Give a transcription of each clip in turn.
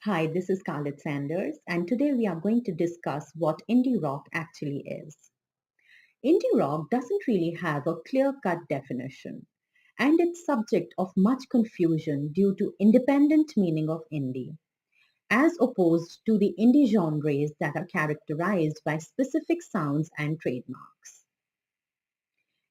Hi, this is Scarlett Sanders, and today we are going to discuss what indie rock actually is. Indie rock doesn't really have a clear cut definition, and it's subject of much confusion due to independent meaning of indie, as opposed to the indie genres that are characterized by specific sounds and trademarks.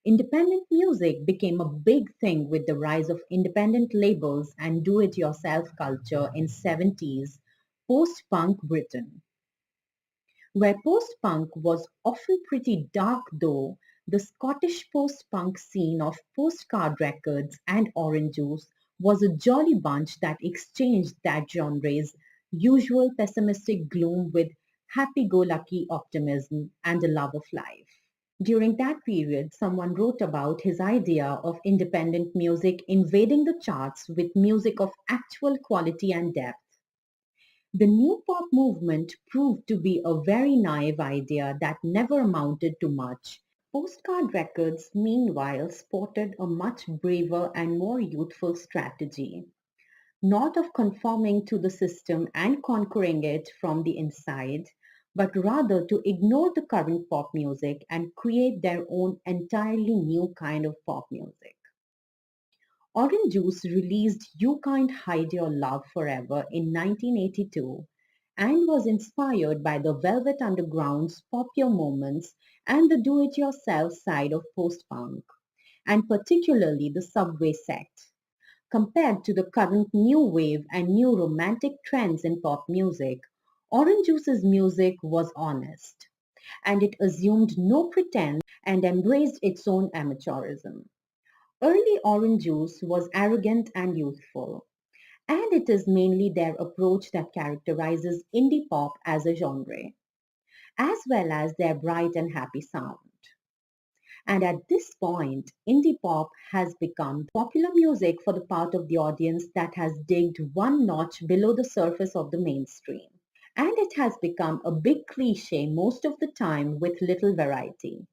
Independent music became a big thing with the rise of independent labels and do-it-yourself culture in 70s post-punk Britain. Where post-punk was often pretty dark though, the Scottish post-punk scene of Postcard Records and Orange Juice was a jolly bunch that exchanged that genre's usual pessimistic gloom with happy-go-lucky optimism and a love of life. During that period, someone wrote about his idea of independent music invading the charts with music of actual quality and depth. The new pop movement proved to be a very naive idea that never amounted to much. Postcard Records, meanwhile, sported a much braver and more youthful strategy, not of conforming to the system and conquering it from the inside, but rather to ignore the current pop music and create their own entirely new kind of pop music. Orange Juice released You Can't Hide Your Love Forever in 1982 and was inspired by the Velvet Underground's Pop Your Moments and the do-it-yourself side of post-punk, and particularly the subway sect. Compared to the current new wave and new romantic trends in pop music, Orange Juice's music was honest, and it assumed no pretense and embraced its own amateurism. Early Orange Juice was arrogant and youthful, and it is mainly their approach that characterizes indie pop as a genre, as well as their bright and happy sound. And at this point, indie pop has become popular music for the part of the audience that has digged one notch below the surface of the mainstream. And it has become a big cliche most of the time with little variety.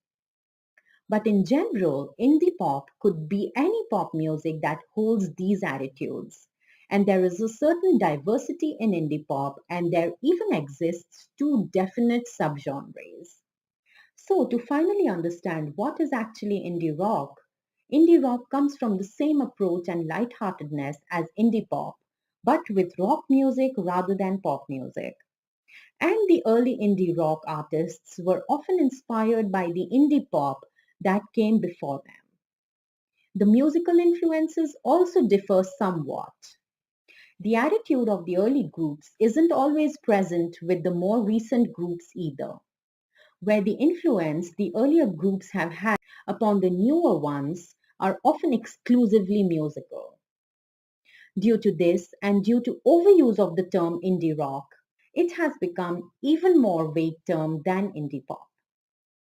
But in general, indie pop could be any pop music that holds these attitudes. And there is a certain diversity in indie pop, and there even exists two definite subgenres. So, to finally understand what is actually indie rock comes from the same approach and lightheartedness as indie pop, but with rock music rather than pop music. And the early indie rock artists were often inspired by the indie pop that came before them. The musical influences also differ somewhat. The attitude of the early groups isn't always present with the more recent groups either, where the influence the earlier groups have had upon the newer ones are often exclusively musical. Due to this and due to overuse of the term indie rock, it has become even more vague term than indie pop.